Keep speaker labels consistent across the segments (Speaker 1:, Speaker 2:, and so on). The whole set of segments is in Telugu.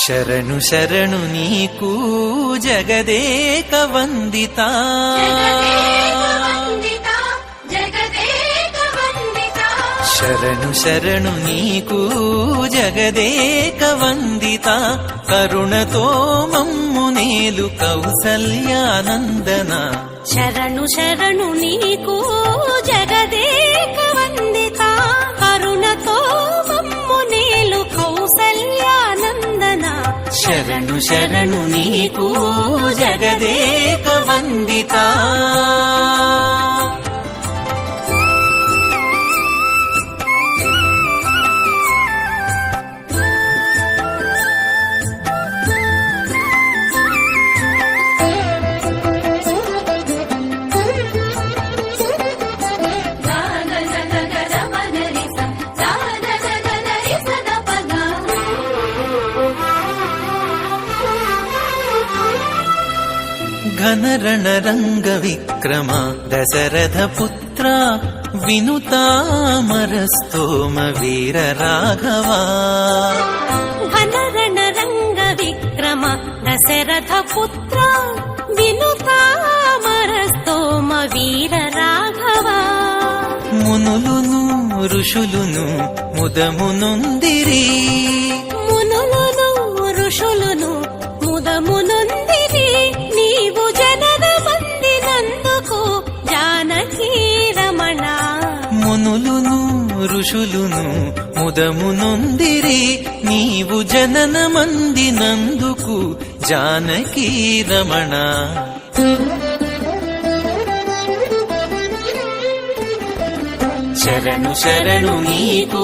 Speaker 1: శరణు శరణు నీకు జగదేక వందిత శరణు శరణు నీకు జగదేక వందిత కరుణతో మమ్ము నేలు కౌసల్యానందన
Speaker 2: శరణు శరణు నీకు జగదేక వందిత కరుణతో మమ్ము నేలు కౌసల్యానందన
Speaker 1: శరణు శరణు నీకు జగదేక వందిత ఘనరణరంగ విక్రమ దశరథ పుత్ర వినుతామరస్తోమ వీర రాఘవా
Speaker 2: ఘనరణరంగ విక్రమ దశరథ పుత్ర వినుతామరస్తోమ వీర రాఘవా
Speaker 1: మునులును ఋషులును ముదమునొందిరి
Speaker 2: మునులును ఋషులును ముదమునొందిరి నీవు జనన మందినందుకు జానకీ రమణ
Speaker 1: మునులును ఋషులును ముదమునొందిరి నీవు జనన మందినందుకు జానకీ రమణ శరణు శరణు నీకు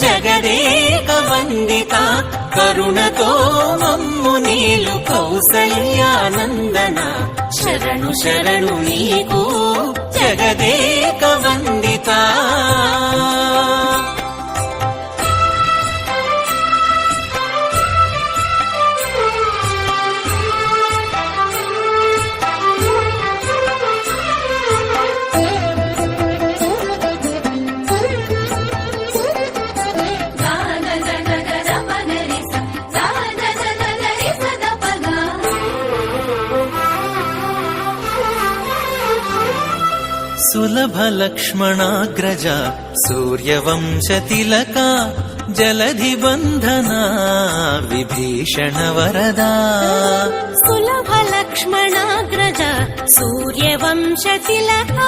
Speaker 1: జగదేక వందిత కరుణతో మమ్ము నీలు కౌసల్యానందన శరణు శరణు నీకు జగదేక వందిత సులభ లక్ష్మణాగ్రజ సూర్యవంశ తిలక జలధి బంధన విభీషణ వరదా
Speaker 2: సులభ లక్ష్మణాగ్రజ సూర్యవంశ తిలక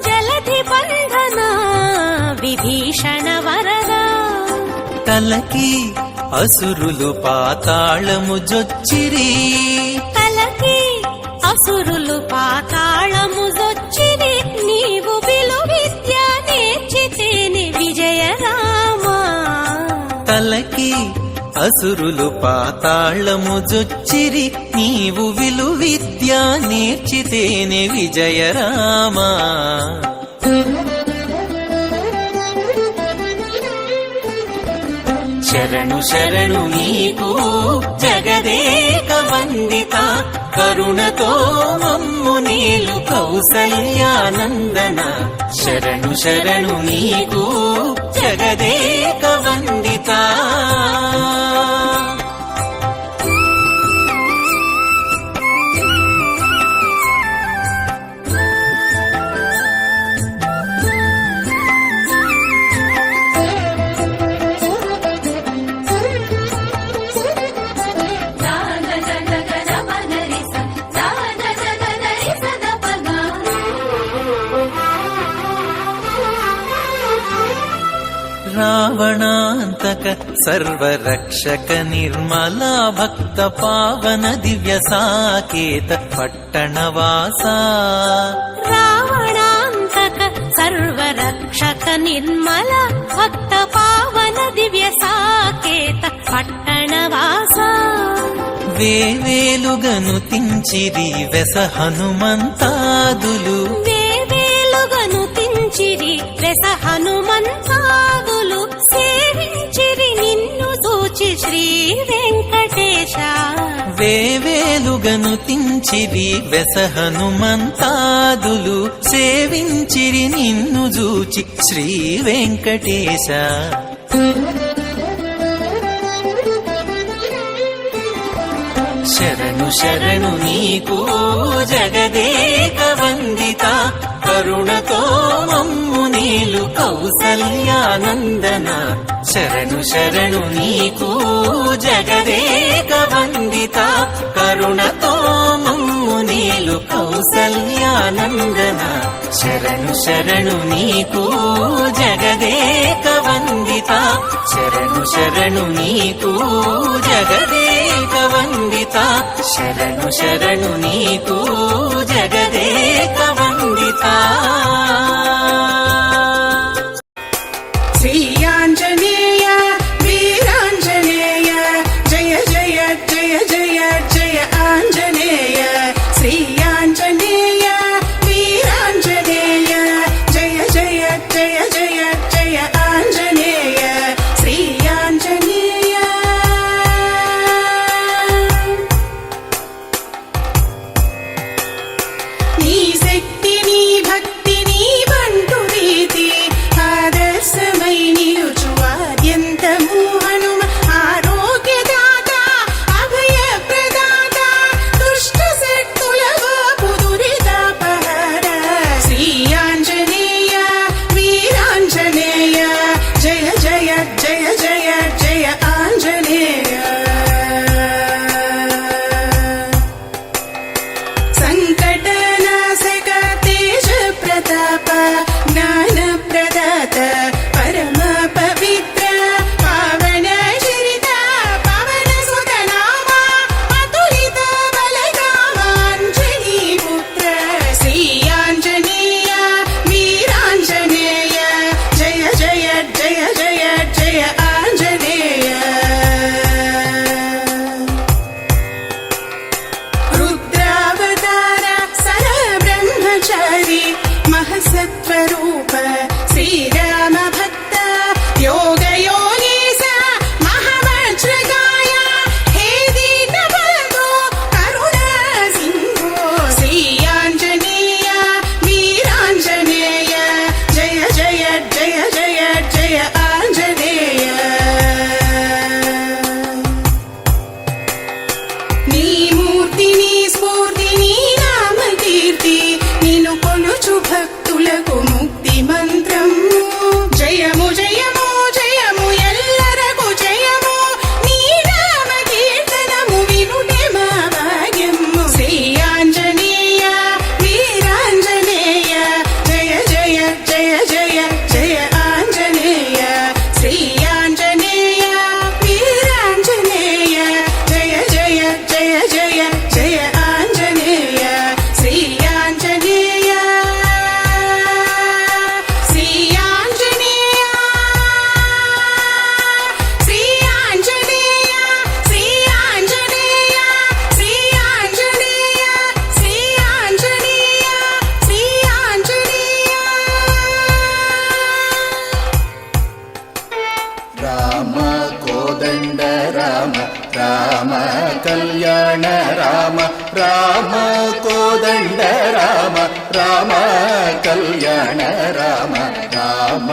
Speaker 2: జలధి బంధన విభీషణ వరదా
Speaker 1: తలకి అసురులు పాతాళము జొచ్చిరి
Speaker 2: తలకి అసురులు పాతాళము జొచ్చిరి నీవు విలు విద్య నేర్చితేని విజయ రామా
Speaker 1: తలకి అసురులు పాతాళము జొచ్చిరి నీవు విలు విద్య నేర్చితేనే విజయ రామా శరణు శరణు నీకు జగదేక వందిత కరుణతో మమ్ము నీలు కౌసల్యానందన శరణు శరణు నీకు జగదేక వందిత రావణాంతక సర్వరక్షక నిర్మలా భక్త పావన దివ్య సాకేత పట్టణవాస
Speaker 2: రావణాంతక సర్వరక్షక నిర్మల భక్త పావన దివ్య సాకేత పట్టణవాస
Speaker 1: వేవేలుగను తించిరి వెస హనుమంతాదులు
Speaker 2: వేవేలుగను తించిరి వెస హనుమంతాదులు సేవించిరి నిన్ను చూచి శ్రీ వెంకటేశ
Speaker 1: వేవేలుగను తించిరి వెస హనుమంతాదులు సేవించిరి నిన్ను జూచి శ్రీ వెంకటేశ శరణు శరణు నీకు జగదేక వందిత కరుణతో మమ్ము నీలు కౌసల్యానందన శరణు శరణు నీకు జగదేక వందిత కరుణతో మమ్ము నీలు కౌసల్యానందన శరణు శరణు నీకు జగదేక వందిత శరణు శరణు నీకు జగదేక వందిత శరణు శరణు నీకు జగదేక వందిత
Speaker 3: శ్రీ ఆంజనేయ వీరాంజనేయ జయ జయ జయ జయ జయ ఆంజనేయ శ్రీ ఆంజనేయ వీరాంజనేయ జయ జయ జయ జయ జయ ఆంజనేయ శ్రీ ఆంజనేయ నీ శక్తి నీ భక్తి నీ బంటు రీతి ఆదర్శమై నిలుచు ఆద్యంతము హనుమ ఆరోగ్యదాత అభయ ప్రదాత దుష్ట శక్తుల వాపు దురితాపహర శ్రీ ఆంజనేయ వీరాంజనేయ జయ జయ జయ జయ జయ ఆంజనేయ సంకటనాశక తేజ ప్రతాప జ్ఞాన ప్రదాత పరమ పవిత్ర పావన చరిత పవన సుతనామ అతులిత బలగామాంజనీ పుత్ర శ్రీ ఆంజనేయ వీరాంజనేయ జయ జయ జయ జయ జయ ఆంజనేయ రుద్రావతార సర బ్రహ్మచారి మహసత్వరూప శ్రీరామ భక్త యోగ యోగీశ మహావజ్రగాయ హే దీన బంధో కరుణా సింధో శ్రీ ఆంజనేయ వీరాంజనేయ జయ జయ జయ జయ జయ ఆంజనేయ నీ మూర్తి నీ స్ఫూర్తి నీ నామ కీర్తి నిన్ను కొలుచు భక్తులకు ముక్తి మంత్రము జయము జయము జయము ఎల్లరకు జయము నీ నామ కీర్తనము వినుటే మా భాగ్యము శ్రీ ఆంజనేయ వీరాంజనేయ జయ జయ జయ జయ జయ ఆంజనేయ శ్రీ ఆంజనేయ వీరాంజనేయ జయ జయ జయ జయ జయ ఆంజనేయ శ్రీ ఆంజనేయ శ్రీ ఆంజనేయ శ్రీ ఆంజనేయ శ్రీ ఆంజనేయ శ్రీ ఆంజనేయ శ్రీ ఆంజనేయ శ్రీ ఆంజనేయ
Speaker 4: రామ కోదండ రామ రామ కళ్యాణ రామ రామ కోదండ రామ రామ కళ్యాణ రామ రామ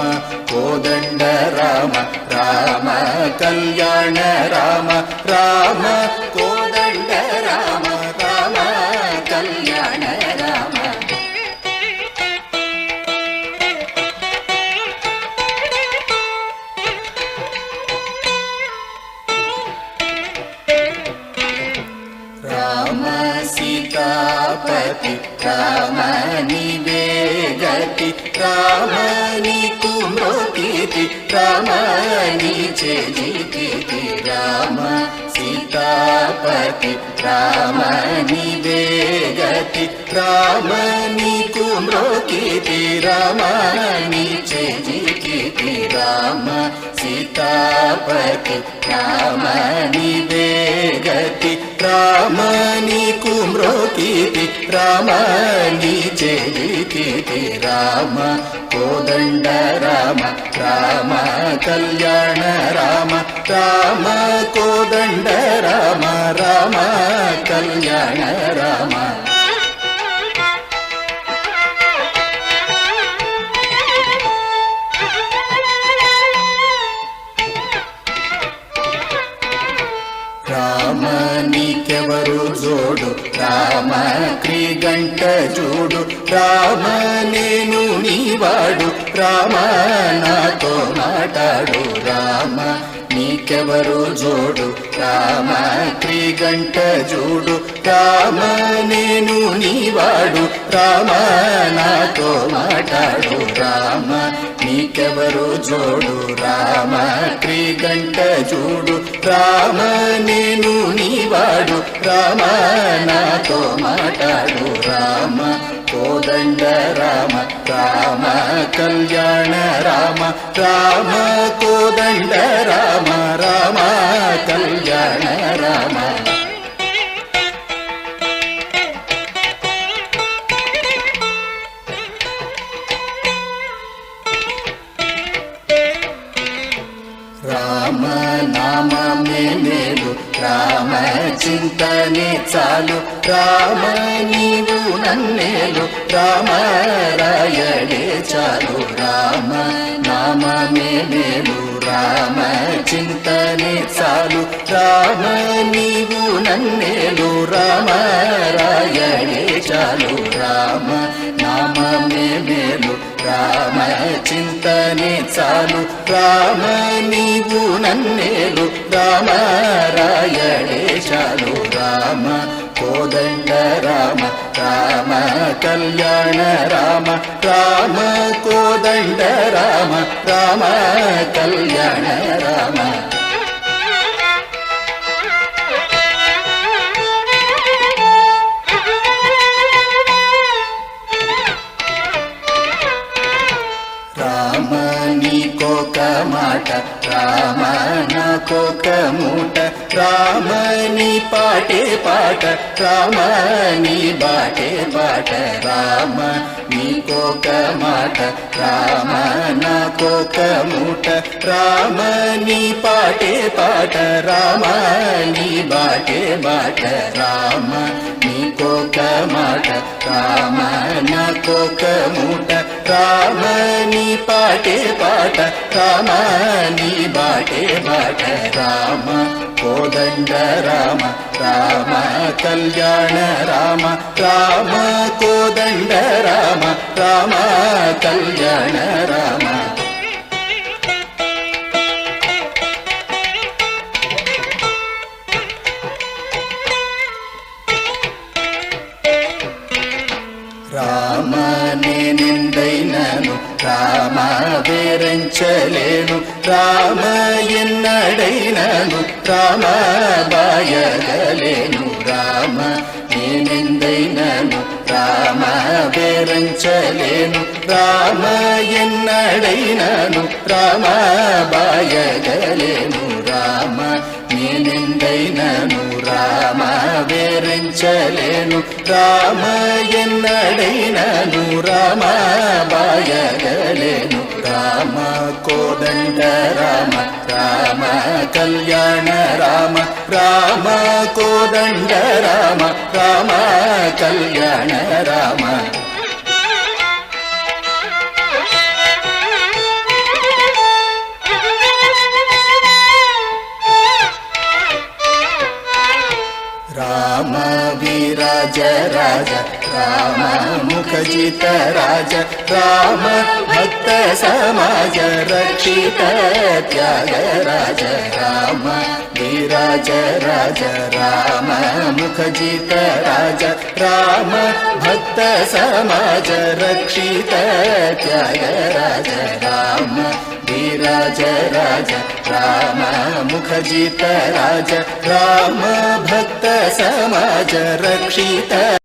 Speaker 4: కోదండ రామ రామ కళ్యాణ రామ రామ కోదండ రామ రామ కళ్యాణ రామ రామ సీతాపతి రామ నీవే గతి రామ నీకు మ్రోకితి రామ నీచే జీతి రామ సీతాపతి రామ నీవే గతి రామ నీకు మ్రోకితి రామ నీచే జీతి రామ సీతాపతి రామ నీవే గతి రామ నీకు మ్రోకితి రామ నీచే జీతి రామ కోదండ రామ రామ కళ్యాణ రామ రామ కోదండ రామ రామ కళ్యాణ రామ రామ నీకెవరు జోడు రామ క్రీగంట జోడు రామ నేను నీవాడు రామ నాతో మాటాడు రామ నీకెవరు జోడు రామ క్రీగంట జోడు రామ నేను నీవాడు రామ నాతో మాటాడు రామ నీకెవరు జోడు రామ క్రీగంట జోడు రామ నేను నీవాడు రామ నాతో మాటాడు రామ కోదండ రామ రామ కళ్యాణ రామ రామ కోదండ రామ రామ కళ్యాణ రామ రామ నామమే మేలు రామ చింతనే చాలు రామ నీవు నన్నేలు రామ రాయడే చాలు రామ నామమే మేలు రామ చింతనే చాలు రామ నీవు నన్నేలు రామ రాయడే చాలు రామ నామమే మేలు రామ చింతనే చాలు రామ నీవు నన్నేలు రామ రాయడే చాలు రామ కోదండ రామ రామ కళ్యాణ రామ రామ కోదండ రామ రామ కళ్యాణ రామ రామ నీకొక మాట రామ నాకొక మూట రామ నీ పాటే పాట రామ నీ బాటే బాట రామ నీకొక మాట రామ నాకొక మూట రామ నీ పాటే పాట రామ నీ బాటే బాట రామ నీకొక మాట రామ నాకొక మూట రామ నీ పాటే పాట రామ నీ బాటే బాట రామ కోదండ రామ రామ కళ్యాణ రామ రామ కోదండ రామ రామ కళ్యాణ రామ రామ నేనెందైనను రామ వేరించలేను రామ ఎన్నడైనను రామ బాయగలేను రామ నేనెందైనను రామ వేరించలేను రామ ఎన్నడైనను రామ బాయగలేను రామ నేనెందైనను రామ వేరించలేను రామ ఎన్నడైనను రామ బాయగలేను రామ కోదండ రామ రామ కళ్యాణ రామ రామ కోదండ రామ రామ కళ్యాణ రామ రామ విరాజ రాజ రామ ముఖజిత రాజ రామ భక్త సమాజ రక్షిత త్యాగ రాజ రామ విరాజ రాజ రామ ముఖజిత రాజ రామ భక్త సమాజ రక్షిత త్యాగ రాజ రామ విరాజ రాజ రామ ముఖజిత రాజ రామ భక్త సమాజ రక్షిత